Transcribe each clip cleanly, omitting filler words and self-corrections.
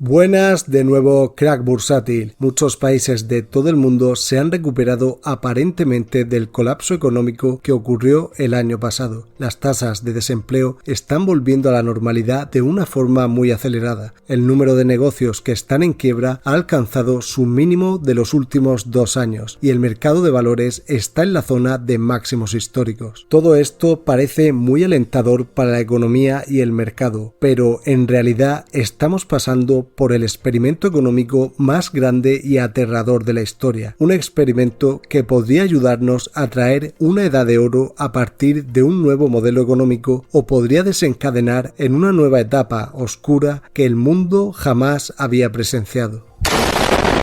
Buenas, de nuevo crack bursátil. Muchos países de todo el mundo se han recuperado aparentemente del colapso económico que ocurrió el año pasado. Las tasas de desempleo están volviendo a la normalidad de una forma muy acelerada. El número de negocios que están en quiebra ha alcanzado su mínimo de los últimos 2 años y el mercado de valores está en la zona de máximos históricos. Todo esto parece muy alentador para la economía y el mercado, pero en realidad estamos pasando por el experimento económico más grande y aterrador de la historia, un experimento que podría ayudarnos a traer una edad de oro a partir de un nuevo modelo económico o podría desencadenar en una nueva etapa oscura que el mundo jamás había presenciado.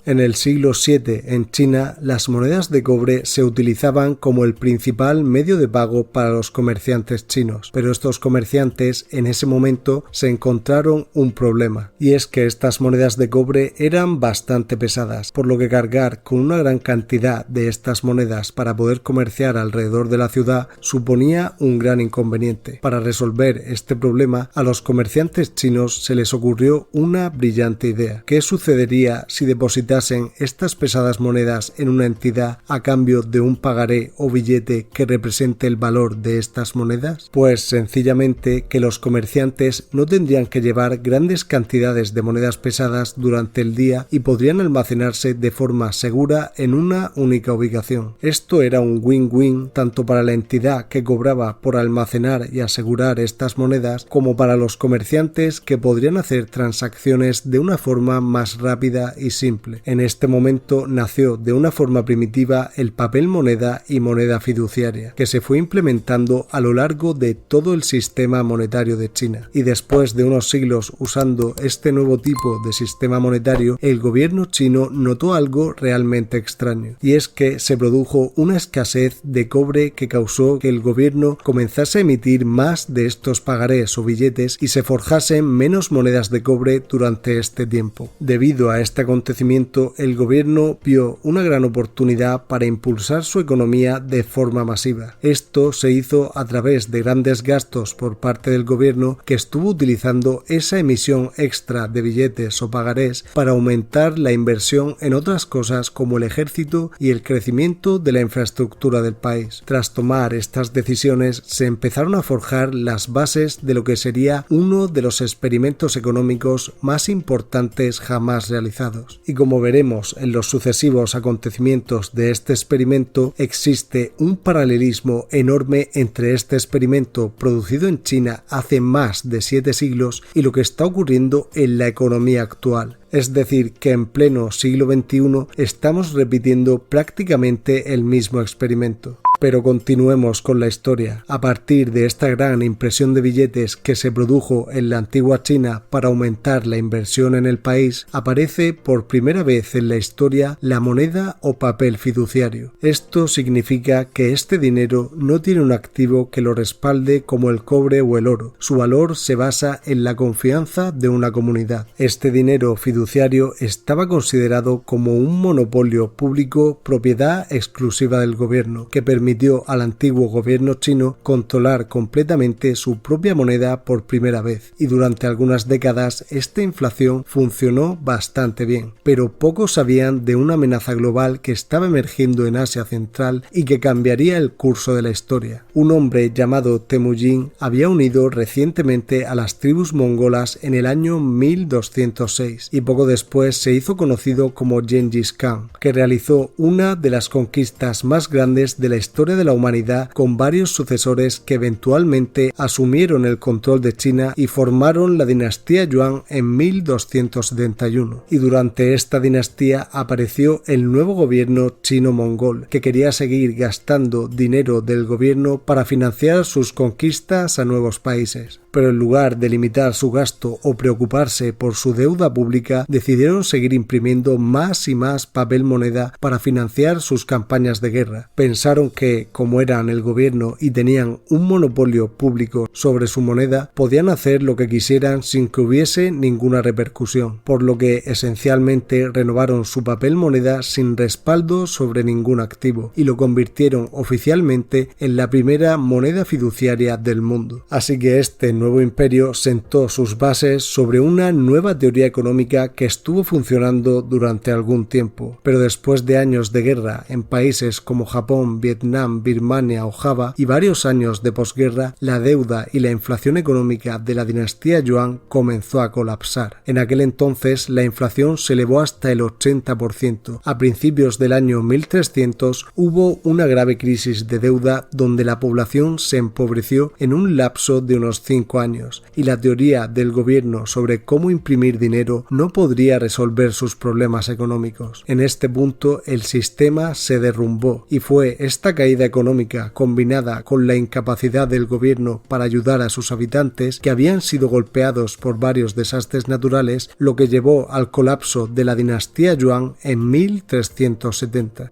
En el siglo VII, en China, las monedas de cobre se utilizaban como el principal medio de pago para los comerciantes chinos, pero estos comerciantes en ese momento se encontraron un problema, y es que estas monedas de cobre eran bastante pesadas, por lo que cargar con una gran cantidad de estas monedas para poder comerciar alrededor de la ciudad suponía un gran inconveniente. Para resolver este problema, a los comerciantes chinos se les ocurrió una brillante idea. ¿Qué sucedería si depositasen estas pesadas monedas en una entidad a cambio de un pagaré o billete que represente el valor de estas monedas? Pues sencillamente que los comerciantes no tendrían que llevar grandes cantidades de monedas pesadas durante el día y podrían almacenarse de forma segura en una única ubicación. Esto era un win-win tanto para la entidad que cobraba por almacenar y asegurar estas monedas como para los comerciantes que podrían hacer transacciones de una forma más rápida y simple. En este momento nació de una forma primitiva el papel moneda y moneda fiduciaria, que se fue implementando a lo largo de todo el sistema monetario de China. Y después de unos siglos usando este nuevo tipo de sistema monetario, el gobierno chino notó algo realmente extraño, y es que se produjo una escasez de cobre que causó que el gobierno comenzase a emitir más de estos pagarés o billetes y se forjasen menos monedas de cobre durante este tiempo. Debido a este acontecimiento, el gobierno vio una gran oportunidad para impulsar su economía de forma masiva. Esto se hizo a través de grandes gastos por parte del gobierno, que estuvo utilizando esa emisión extra de billetes o pagarés para aumentar la inversión en otras cosas como el ejército y el crecimiento de la infraestructura del país. Tras tomar estas decisiones, se empezaron a forjar las bases de lo que sería uno de los experimentos económicos más importantes jamás realizados. Y como veremos en los sucesivos acontecimientos de este experimento, existe un paralelismo enorme entre este experimento producido en China hace más de 7 siglos y lo que está ocurriendo en la economía actual. Es decir, que en pleno siglo XXI estamos repitiendo prácticamente el mismo experimento. Pero continuemos con la historia. A partir de esta gran impresión de billetes que se produjo en la antigua China para aumentar la inversión en el país, aparece por primera vez en la historia la moneda o papel fiduciario. Esto significa que este dinero no tiene un activo que lo respalde como el cobre o el oro. Su valor se basa en la confianza de una comunidad. Este dinero fiduciario estaba considerado como un monopolio público, propiedad exclusiva del gobierno, que permitió al antiguo gobierno chino controlar completamente su propia moneda por primera vez, y durante algunas décadas esta inflación funcionó bastante bien, pero pocos sabían de una amenaza global que estaba emergiendo en Asia Central y que cambiaría el curso de la historia. Un hombre llamado Temujin había unido recientemente a las tribus mongolas en el año 1206 y poco después se hizo conocido como Gengis Khan, que realizó una de las conquistas más grandes de la historia de la humanidad, con varios sucesores que eventualmente asumieron el control de China y formaron la dinastía Yuan en 1271. Y durante esta dinastía apareció el nuevo gobierno chino-mongol, que quería seguir gastando dinero del gobierno para financiar sus conquistas a nuevos países. Pero en lugar de limitar su gasto o preocuparse por su deuda pública, decidieron seguir imprimiendo más y más papel moneda para financiar sus campañas de guerra. Pensaron que que, como eran el gobierno y tenían un monopolio público sobre su moneda, podían hacer lo que quisieran sin que hubiese ninguna repercusión, por lo que esencialmente renovaron su papel moneda sin respaldo sobre ningún activo y lo convirtieron oficialmente en la primera moneda fiduciaria del mundo. Así que este nuevo imperio sentó sus bases sobre una nueva teoría económica que estuvo funcionando durante algún tiempo, pero después de años de guerra en países como Japón, Vietnam, Birmania o Java y varios años de posguerra, la deuda y la inflación económica de la dinastía Yuan comenzó a colapsar. En aquel entonces la inflación se elevó hasta el 80%. A principios del año 1300 hubo una grave crisis de deuda donde la población se empobreció en un lapso de unos 5 años y la teoría del gobierno sobre cómo imprimir dinero no podría resolver sus problemas económicos. En este punto el sistema se derrumbó y fue esta caída económica combinada con la incapacidad del gobierno para ayudar a sus habitantes que habían sido golpeados por varios desastres naturales lo que llevó al colapso de la dinastía Yuan en 1370.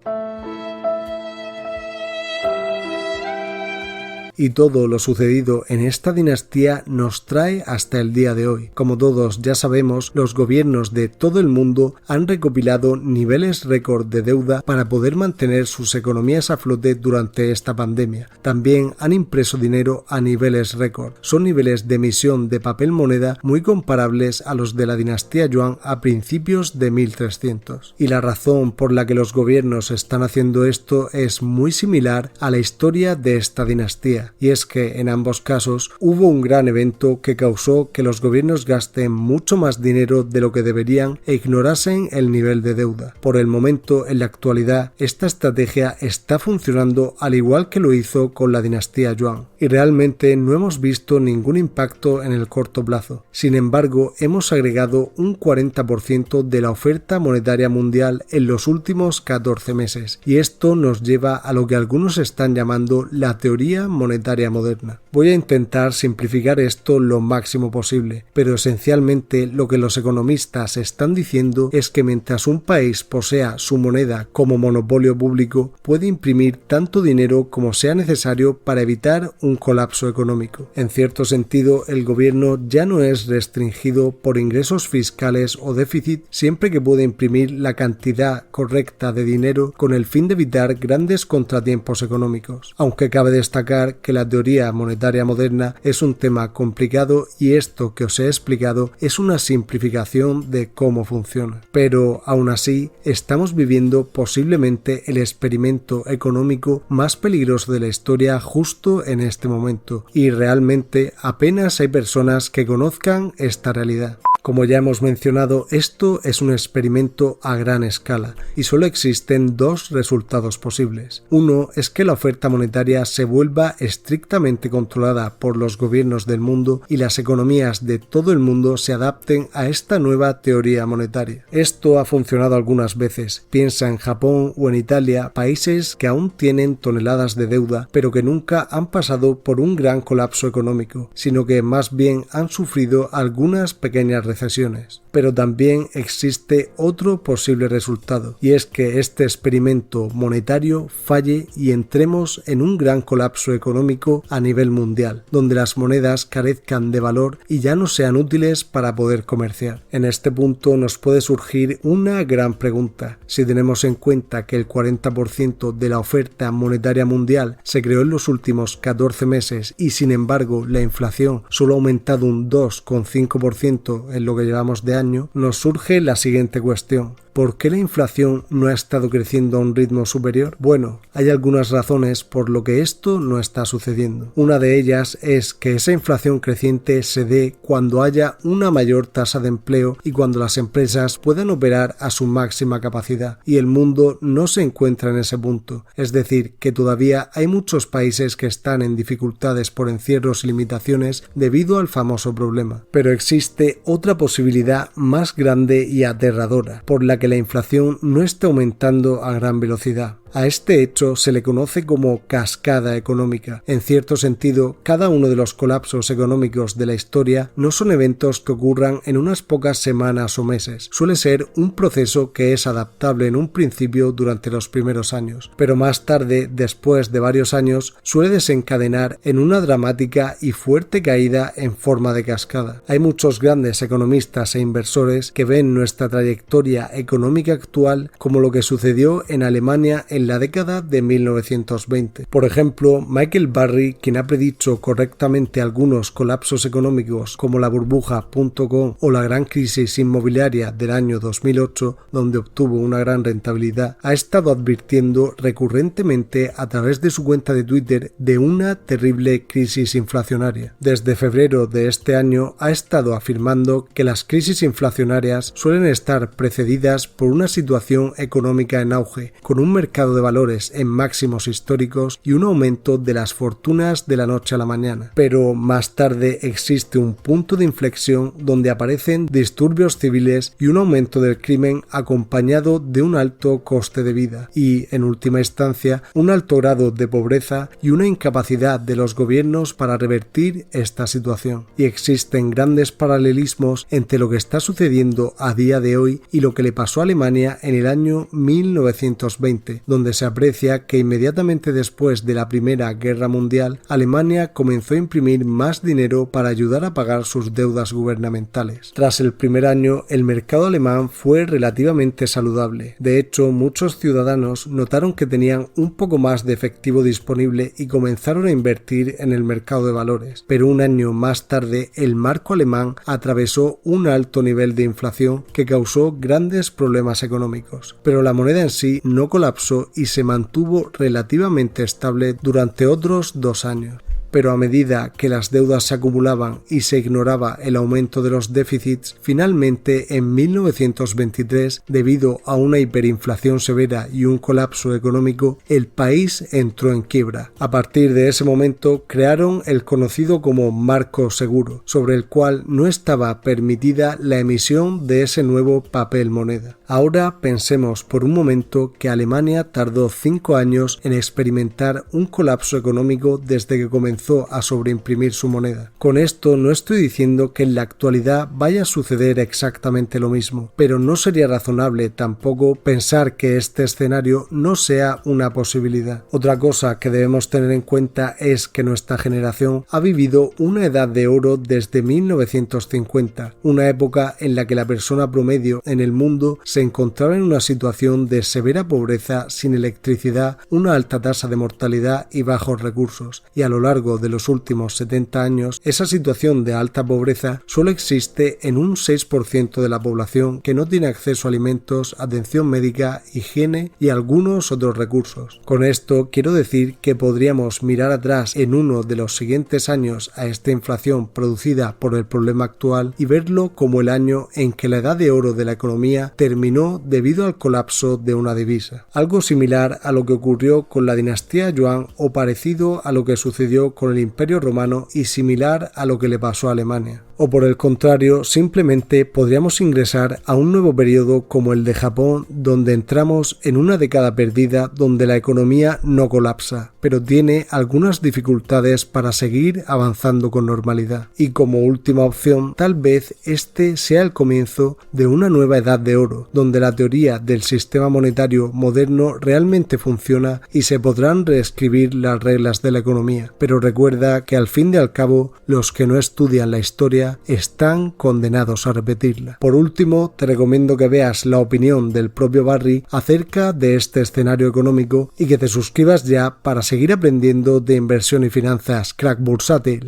Y todo lo sucedido en esta dinastía nos trae hasta el día de hoy. Como todos ya sabemos, los gobiernos de todo el mundo han recopilado niveles récord de deuda para poder mantener sus economías a flote durante esta pandemia. También han impreso dinero a niveles récord. Son niveles de emisión de papel moneda muy comparables a los de la dinastía Yuan a principios de 1300. Y la razón por la que los gobiernos están haciendo esto es muy similar a la historia de esta dinastía. Y es que en ambos casos hubo un gran evento que causó que los gobiernos gasten mucho más dinero de lo que deberían e ignorasen el nivel de deuda. Por el momento, en la actualidad, esta estrategia está funcionando al igual que lo hizo con la dinastía Yuan, y realmente no hemos visto ningún impacto en el corto plazo. Sin embargo, hemos agregado un 40% de la oferta monetaria mundial en los últimos 14 meses, y esto nos lleva a lo que algunos están llamando la teoría monetaria moderna. Voy a intentar simplificar esto lo máximo posible, pero esencialmente lo que los economistas están diciendo es que mientras un país posea su moneda como monopolio público, puede imprimir tanto dinero como sea necesario para evitar un colapso económico. En cierto sentido, el gobierno ya no es restringido por ingresos fiscales o déficit siempre que puede imprimir la cantidad correcta de dinero con el fin de evitar grandes contratiempos económicos. Aunque cabe destacar que la teoría monetaria moderna es un tema complicado y esto que os he explicado es una simplificación de cómo funciona. Pero aún así, estamos viviendo posiblemente el experimento económico más peligroso de la historia justo en este momento, y realmente apenas hay personas que conozcan esta realidad. Como ya hemos mencionado, esto es un experimento a gran escala y solo existen dos resultados posibles. Uno es que la oferta monetaria se vuelva estrictamente controlada por los gobiernos del mundo y las economías de todo el mundo se adapten a esta nueva teoría monetaria. Esto ha funcionado algunas veces. Piensa en Japón o en Italia, países que aún tienen toneladas de deuda, pero que nunca han pasado por un gran colapso económico, sino que más bien han sufrido algunas pequeñas recesiones. Pero también existe otro posible resultado, y es que este experimento monetario falle y entremos en un gran colapso económico a nivel mundial, donde las monedas carezcan de valor y ya no sean útiles para poder comerciar. En este punto nos puede surgir una gran pregunta. Si tenemos en cuenta que el 40% de la oferta monetaria mundial se creó en los últimos 14 meses y sin embargo la inflación solo ha aumentado un 2,5% en lo que llevamos de año, nos surge la siguiente cuestión. ¿Por qué la inflación no ha estado creciendo a un ritmo superior? Bueno, hay algunas razones por lo que esto no está sucediendo. Una de ellas es que esa inflación creciente se dé cuando haya una mayor tasa de empleo y cuando las empresas puedan operar a su máxima capacidad, y el mundo no se encuentra en ese punto. Es decir, que todavía hay muchos países que están en dificultades por encierros y limitaciones debido al famoso problema. Pero existe otra posibilidad más grande y aterradora, por la que la inflación no está aumentando a gran velocidad. A este hecho se le conoce como cascada económica. En cierto sentido, cada uno de los colapsos económicos de la historia no son eventos que ocurran en unas pocas semanas o meses. Suele ser un proceso que es adaptable en un principio durante los primeros años, pero más tarde, después de varios años, suele desencadenar en una dramática y fuerte caída en forma de cascada. Hay muchos grandes economistas e inversores que ven nuestra trayectoria económica actual como lo que sucedió en Alemania en la década de 1920. Por ejemplo, Michael Burry, quien ha predicho correctamente algunos colapsos económicos como la burbuja.com o la gran crisis inmobiliaria del año 2008, donde obtuvo una gran rentabilidad, ha estado advirtiendo recurrentemente a través de su cuenta de Twitter de una terrible crisis inflacionaria. Desde febrero de este año ha estado afirmando que las crisis inflacionarias suelen estar precedidas por una situación económica en auge, con un mercado de valores en máximos históricos y un aumento de las fortunas de la noche a la mañana. Pero más tarde existe un punto de inflexión donde aparecen disturbios civiles y un aumento del crimen acompañado de un alto coste de vida y, en última instancia, un alto grado de pobreza y una incapacidad de los gobiernos para revertir esta situación. Y existen grandes paralelismos entre lo que está sucediendo a día de hoy y lo que le pasó a Alemania en el año 1920, donde se aprecia que inmediatamente después de la Primera Guerra Mundial, Alemania comenzó a imprimir más dinero para ayudar a pagar sus deudas gubernamentales. Tras el primer año, el mercado alemán fue relativamente saludable. De hecho, muchos ciudadanos notaron que tenían un poco más de efectivo disponible y comenzaron a invertir en el mercado de valores. Pero un año más tarde, el marco alemán atravesó un alto nivel de inflación que causó grandes problemas económicos. Pero la moneda en sí no colapsó y se mantuvo relativamente estable durante otros 2 años. Pero a medida que las deudas se acumulaban y se ignoraba el aumento de los déficits, finalmente en 1923, debido a una hiperinflación severa y un colapso económico, el país entró en quiebra. A partir de ese momento crearon el conocido como marco seguro, sobre el cual no estaba permitida la emisión de ese nuevo papel moneda. Ahora pensemos por un momento que Alemania tardó 5 años en experimentar un colapso económico desde que comenzó a sobreimprimir su moneda. Con esto no estoy diciendo que en la actualidad vaya a suceder exactamente lo mismo, pero no sería razonable tampoco pensar que este escenario no sea una posibilidad. Otra cosa que debemos tener en cuenta es que nuestra generación ha vivido una edad de oro desde 1950, una época en la que la persona promedio en el mundo se encontraba en una situación de severa pobreza, sin electricidad, una alta tasa de mortalidad y bajos recursos, y a lo largo de los últimos 70 años, esa situación de alta pobreza solo existe en un 6% de la población que no tiene acceso a alimentos, atención médica, higiene y algunos otros recursos. Con esto quiero decir que podríamos mirar atrás en uno de los siguientes años a esta inflación producida por el problema actual y verlo como el año en que la edad de oro de la economía terminó debido al colapso de una divisa. Algo similar a lo que ocurrió con la dinastía Yuan o parecido a lo que sucedió con el Imperio Romano y similar a lo que le pasó a Alemania. O por el contrario, simplemente podríamos ingresar a un nuevo periodo como el de Japón, donde entramos en una década perdida donde la economía no colapsa, pero tiene algunas dificultades para seguir avanzando con normalidad. Y como última opción, tal vez este sea el comienzo de una nueva edad de oro, donde la teoría del sistema monetario moderno realmente funciona y se podrán reescribir las reglas de la economía. Pero recuerda que al fin y al cabo, los que no estudian la historia están condenados a repetirla. Por último, te recomiendo que veas la opinión del propio Burry acerca de este escenario económico y que te suscribas ya para seguir aprendiendo de inversión y finanzas. Crack Bursátil.